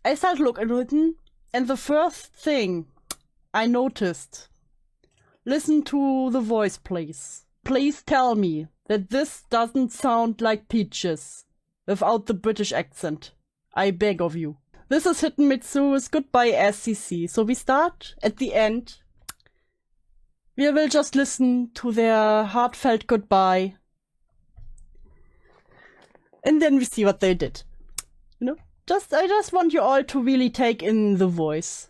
I started looking, and the first thing I noticed, listen to the voice, please. Please tell me that this doesn't sound like Peaches without the British accent. I beg of you. This is Hidden Mitsu's Goodbye SCC. So we start at the end. We will just listen to their heartfelt goodbye. And then we see what they did. You know? I just want you all to really take in the voice.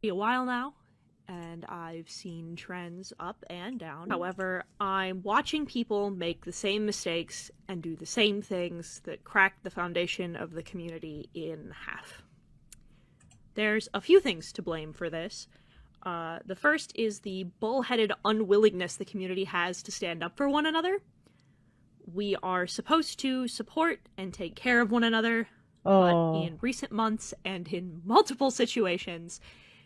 A while now, and I've seen trends up and down. However, I'm watching people make the same mistakes and do the same things that cracked the foundation of the community in half. There's a few things to blame for this. The first is the bullheaded unwillingness the community has to stand up for one another. We are supposed to support and take care of one another, but in recent months and in multiple situations,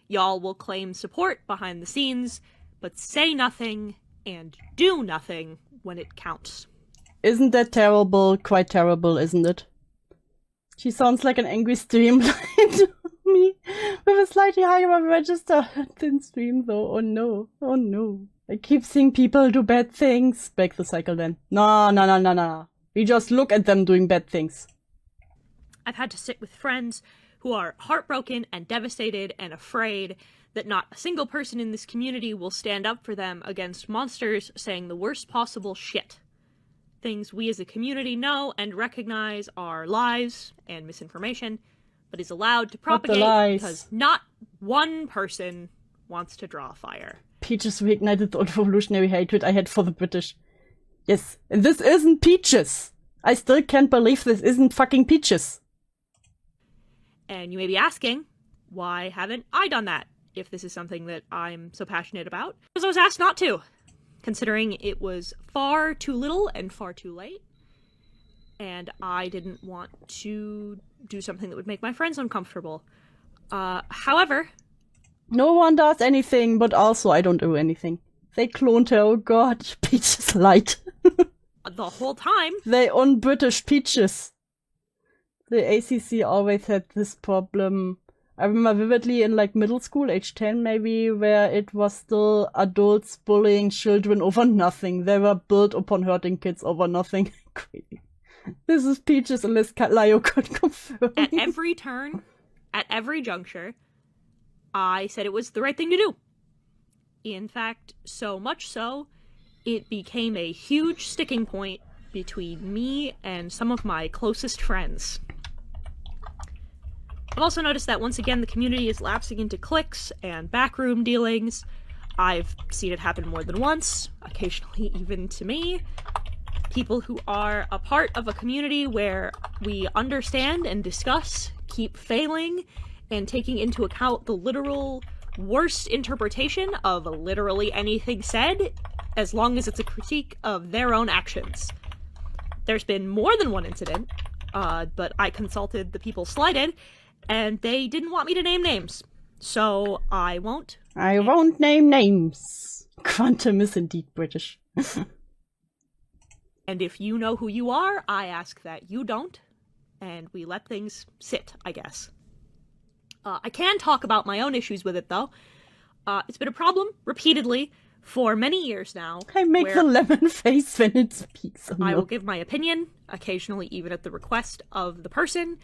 y'all will claim support behind the scenes, but say nothing and do nothing when it counts. Isn't that terrible? Quite terrible, isn't it? She sounds like an angry streamline to me, with a slightly higher register than stream though. Oh no, oh no. I keep seeing people do bad things. Back the cycle then. No. We just look at them doing bad things. I've had to sit with friends who are heartbroken and devastated and afraid that not a single person in this community will stand up for them against monsters saying the worst possible shit. Things we as a community know and recognize are lies and misinformation, but is allowed to propagate because not one person wants to draw fire. Peaches reignited the old revolutionary hatred I had for the British. Yes, and this isn't Peaches. I still can't believe this isn't fucking Peaches. And you may be asking, why haven't I done that, if this is something that I'm so passionate about? Because I was asked not to, considering it was far too little and far too late, and I didn't want to do something that would make my friends uncomfortable. However... No one does anything, but also I don't do anything. They cloned her, oh god, Peaches light. The whole time. They own British Peaches. The ACC always had this problem. I remember vividly in like middle school, age 10 maybe, where it was still adults bullying children over nothing. They were built upon hurting kids over nothing. Crazy. This is Peaches unless Lio could confirm. At every turn, at every juncture, I said it was the right thing to do. In fact, so much so, it became a huge sticking point between me and some of my closest friends. I've also noticed that once again the community is lapsing into cliques and backroom dealings. I've seen it happen more than once, occasionally even to me. People who are a part of a community where we understand and discuss keep failing and taking into account the literal worst interpretation of literally anything said, as long as it's a critique of their own actions. There's been more than one incident, but I consulted the people slighted, and they didn't want me to name names. So I won't. I won't name names. Quantum is indeed British. And if you know who you are, I ask that you don't, and we let things sit, I guess. I can talk about my own issues with it, though. It's been a problem, repeatedly, for many years now. I make the lemon face when it speaks. I will give my opinion, occasionally even at the request of the person,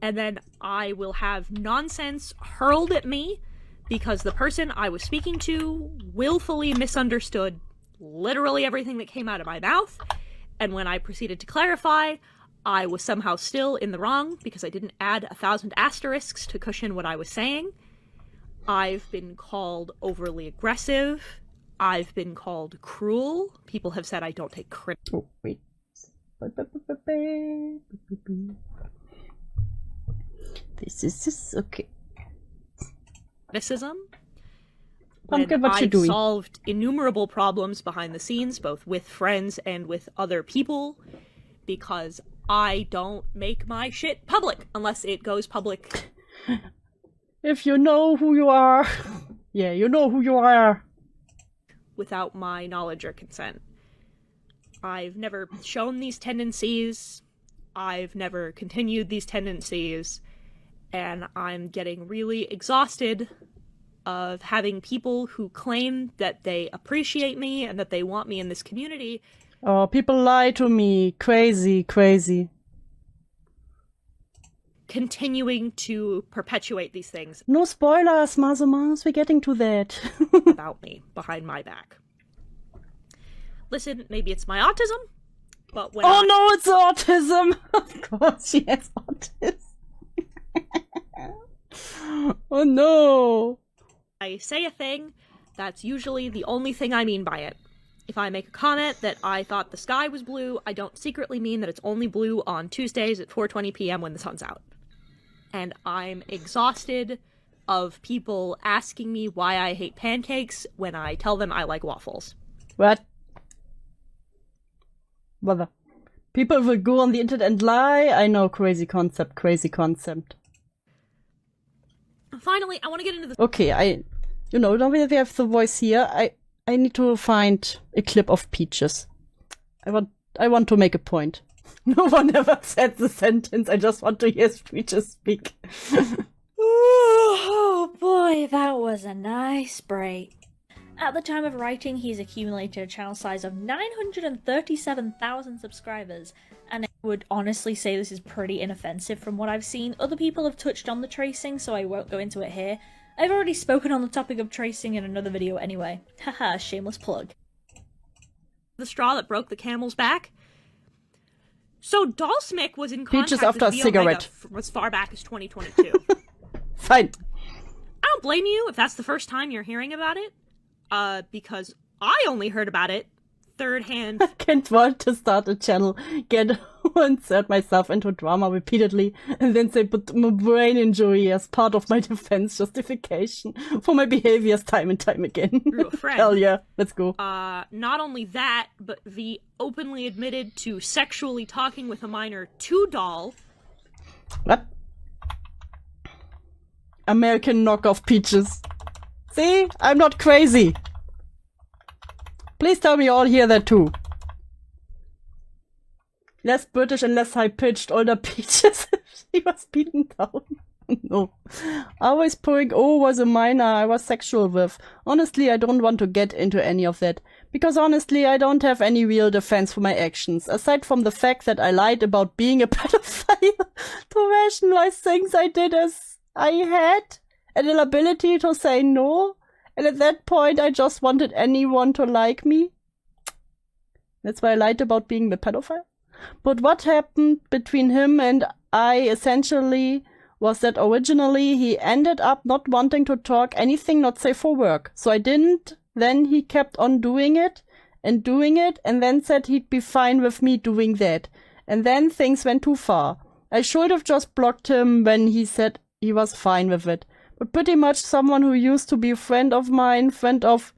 and then I will have nonsense hurled at me because the person I was speaking to willfully misunderstood literally everything that came out of my mouth, and when I proceeded to clarify, I was somehow still in the wrong because I didn't add 1,000 asterisks to cushion what I was saying. I've been called overly aggressive. I've been called cruel. People have said I don't take credit. Oh, wait. This is okay. Criticism. Pumpkin, what you doing? I've solved innumerable problems behind the scenes, both with friends and with other people, because I don't make my shit public unless it goes public. If you know who you are. Yeah, you know who you are. Without my knowledge or consent. I've never shown these tendencies. I've never continued these tendencies. and I'm getting really exhausted of having people who claim that they appreciate me and that they want me in this community. Oh, people lie to me. Crazy, crazy. Continuing to perpetuate these things. No spoilers, Mazumas. We're getting to that. About me, behind my back. Listen, maybe it's my autism, but when Oh no, it's autism! Of course she has autism. Oh no! I say a thing, that's usually the only thing I mean by it. If I make a comment that I thought the sky was blue, I don't secretly mean that it's only blue on Tuesdays at 4:20 p.m. when the sun's out. And I'm exhausted of people asking me why I hate pancakes when I tell them I like waffles. What? Whether people will go on the internet and lie? I know, crazy concept, crazy concept. Finally, I want to get into the... Okay, now that we have the voice here, I need to find a clip of Peaches. I want to make a point. No one ever said the sentence, I just want to hear Peaches speak. Oh boy, that was a nice break. At the time of writing, he's accumulated a channel size of 937,000 subscribers, and I would honestly say this is pretty inoffensive from what I've seen. Other people have touched on the tracing, so I won't go into it here. I've already spoken on the topic of tracing in another video anyway. Haha, shameless plug. The straw that broke the camel's back. So Dalsmic was in contact Peaches after with a V cigarette. Omega from as far back as 2022. Fine. I don't blame you if that's the first time you're hearing about it. Because I only heard about it third hand. I can't want to start a channel, insert myself into drama repeatedly, and then say put my brain injury as part of my defense justification for my behaviors time and time again. Through a friend. Hell yeah, let's go. Not only that, but V openly admitted to sexually talking with a minor to Doll. What? American knockoff Peaches. See? I'm not crazy. Please tell me you all hear that too. Less British and less high-pitched, older Peaches. She was beaten down. No. Always pouring was a minor I was sexual with. Honestly, I don't want to get into any of that. Because honestly, I don't have any real defense for my actions. Aside from the fact that I lied about being a pedophile to rationalize things I did as I had an ability to say no. And at that point, I just wanted anyone to like me. That's why I lied about being the pedophile. But what happened between him and I essentially was that originally he ended up not wanting to talk anything not safe for work. So I didn't. Then he kept on doing it, and then said he'd be fine with me doing that. And then things went too far. I should have just blocked him when he said he was fine with it. But pretty much someone who used to be a friend of mine, friend of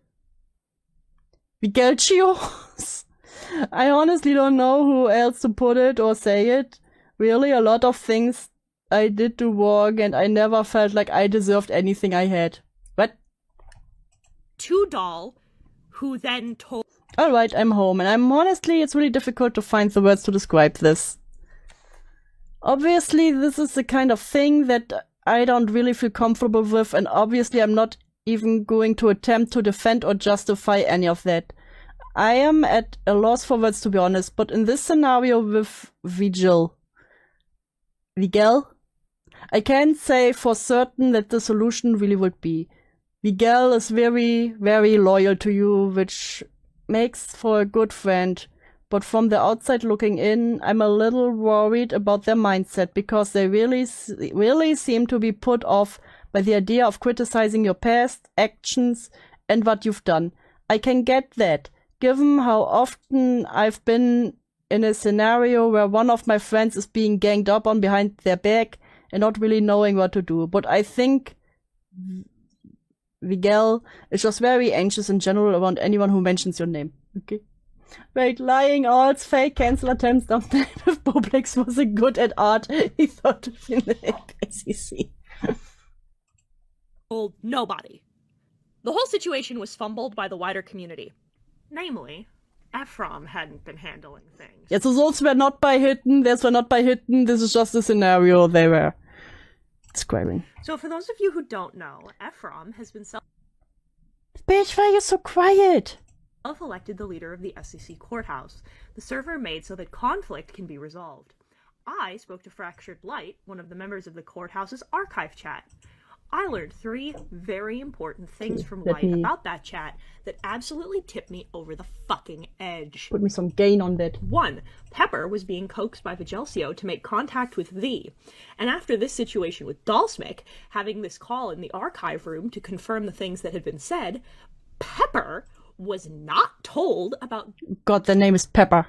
Vigelchio's. I honestly don't know who else to put it or say it. Really, a lot of things I did do wrong, and I never felt like I deserved anything I had. What? To Doll, who then told... Alright, I'm home, and honestly, it's really difficult to find the words to describe this. Obviously, this is the kind of thing that I don't really feel comfortable with, and obviously I'm not even going to attempt to defend or justify any of that. I am at a loss for words, to be honest, but in this scenario with Vigel, I can't say for certain that the solution really would be. Vigel is very, very loyal to you, which makes for a good friend. But from the outside looking in, I'm a little worried about their mindset, because they really seem to be put off by the idea of criticizing your past actions and what you've done. I can get that, given how often I've been in a scenario where one of my friends is being ganged up on behind their back and not really knowing what to do. But I think Vigel is just very anxious in general around anyone who mentions your name. Okay. Wait, lying, alls, fake, cancel attempts, dumped with Boblex wasn't good at art. He thought to win the SCC. Told nobody. The whole situation was fumbled by the wider community. Namely, Ephraim hadn't been handling things. Yeah, so those were not by hidden, those were not by hidden, this is just a scenario they were Squaring. So for those of you who don't know, Ephraim has been Bitch, why are you so quiet? self-elected the leader of the SCC courthouse, the server made so that conflict can be resolved. I spoke to Fractured Light, one of the members of the courthouse's archive chat. I learned 3 very important things from Light about that chat that absolutely tipped me over the fucking edge. Put me some gain on that. 1. Pepper was being coaxed by Vigelsio to make contact with V. And after this situation with DewsSnailHouse, having this call in the archive room to confirm the things that had been said, Pepper was not told about... God, the name is Pepper.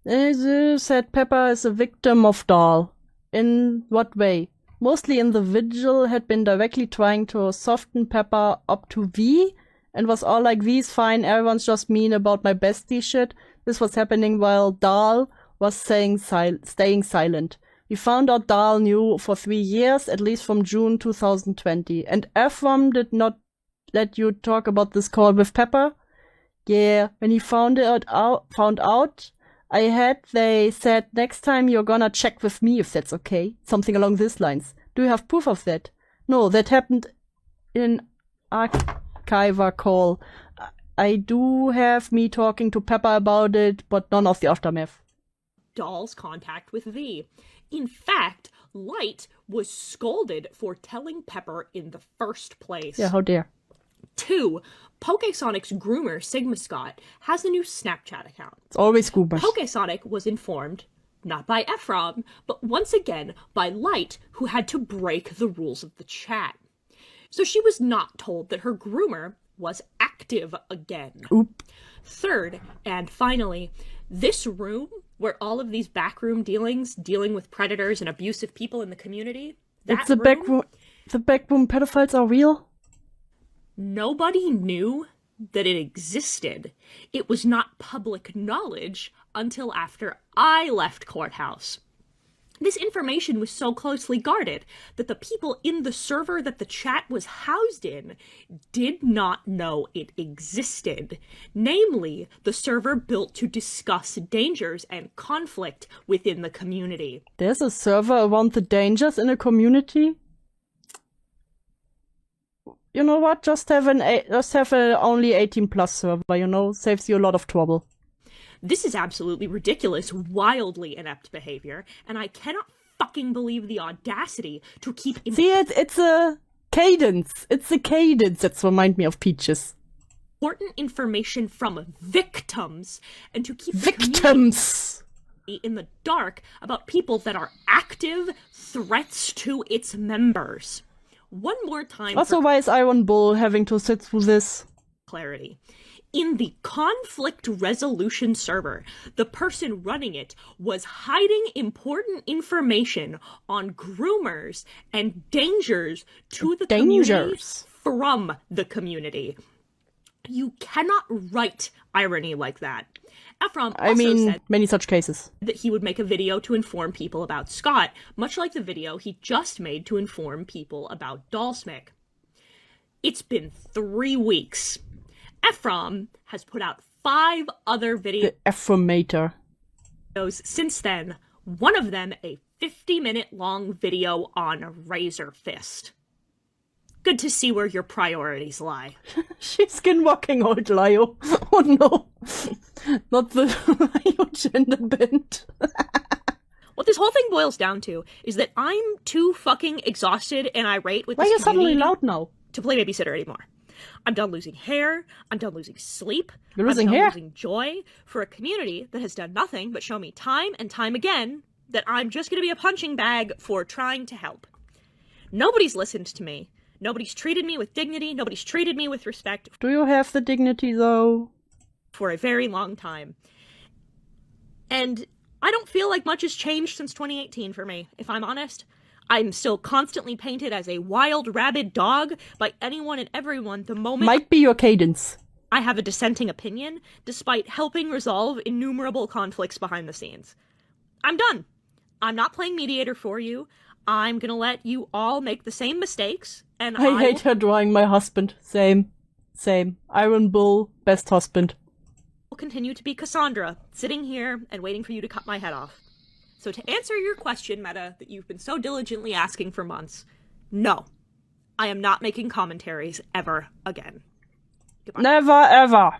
It said Pepper is a victim of Dahl. In what way? Mostly in the vigil had been directly trying to soften Pepper up to V, and was all like, V's fine, everyone's just mean about my bestie shit. This was happening while Dahl was staying silent. We found out Dahl knew for 3 years, at least from June 2020. And Ephraim did not let you talk about this call with Pepper? Yeah, when he found out, they said, next time you're gonna check with me if that's okay. Something along these lines. Do you have proof of that? No, that happened in Archiver call. I do have me talking to Pepper about it, but none of the aftermath. Dahl's contact with V. In fact, Light was scolded for telling Pepper in the first place. Yeah, how dare. 2. PokeSonic's groomer, Sigma Scott, has a new Snapchat account. It's always groomers. PokeSonic was informed, not by Ephraim, but once again by Light, who had to break the rules of the chat. So she was not told that her groomer was active again. Oop. 3rd, and finally, this room, where all of these backroom dealings, dealing with predators and abusive people in the community, It's the backroom. The backroom pedophiles are real? Nobody knew that it existed. It was not public knowledge until after I left courthouse. This information was so closely guarded that the people in the server that the chat was housed in did not know it existed. Namely, the server built to discuss dangers and conflict within the community. There's a server around the dangers in a community? You know what? Just have an only 18+ server, you know? Saves you a lot of trouble. This is absolutely ridiculous, wildly inept behavior, and I cannot fucking believe the audacity to keep... See, it's a cadence. It's a cadence that reminds me of Peaches. Important information from victims, and to keep victims in the dark about people that are active threats to its members. One more time. Also, why is Iron Bull having to sit through this? Clarity. In the conflict resolution server, the person running it was hiding important information on groomers and dangers to the community from the community. You cannot write irony like that. Ephraim also said many such cases. That he would make a video to inform people about Scott, much like the video he just made to inform people about DewsSnailHouse. It's been 3 weeks. Ephraim has put out 5 other videos. The Ephraim-mater. Since then, one of them a 50-minute long video on Razor Fist. Good to see where your priorities lie. She's skinwalking old Lio. Oh no. Not the Lio gender bent. What this whole thing boils down to is that I'm too fucking exhausted and irate with this Why are you suddenly community loud now? to play babysitter anymore. I'm done losing hair. I'm done losing sleep. You're losing I'm done hair? losing joy for a community that has done nothing but show me time and time again that I'm just going to be a punching bag for trying to help. Nobody's listened to me. Nobody's treated me with dignity. Nobody's treated me with respect. Do you have the dignity, though? For a very long time. And I don't feel like much has changed since 2018 for me, if I'm honest. I'm still constantly painted as a wild, rabid dog by anyone and everyone the moment Might be your cadence. I have a dissenting opinion, despite helping resolve innumerable conflicts behind the scenes. I'm done. I'm not playing mediator for you. I'm gonna let you all make the same mistakes, and I hate her drawing my husband. Same. Iron Bull, best husband. will continue to be Cassandra, sitting here and waiting for you to cut my head off. So to answer your question, Meta, that you've been so diligently asking for months, no. I am not making commentaries ever again. Goodbye. Never ever.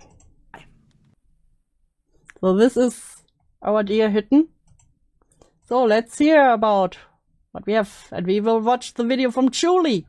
Bye. So this is our dear Hitten. So let's hear about what we have, and we will watch the video from Julie.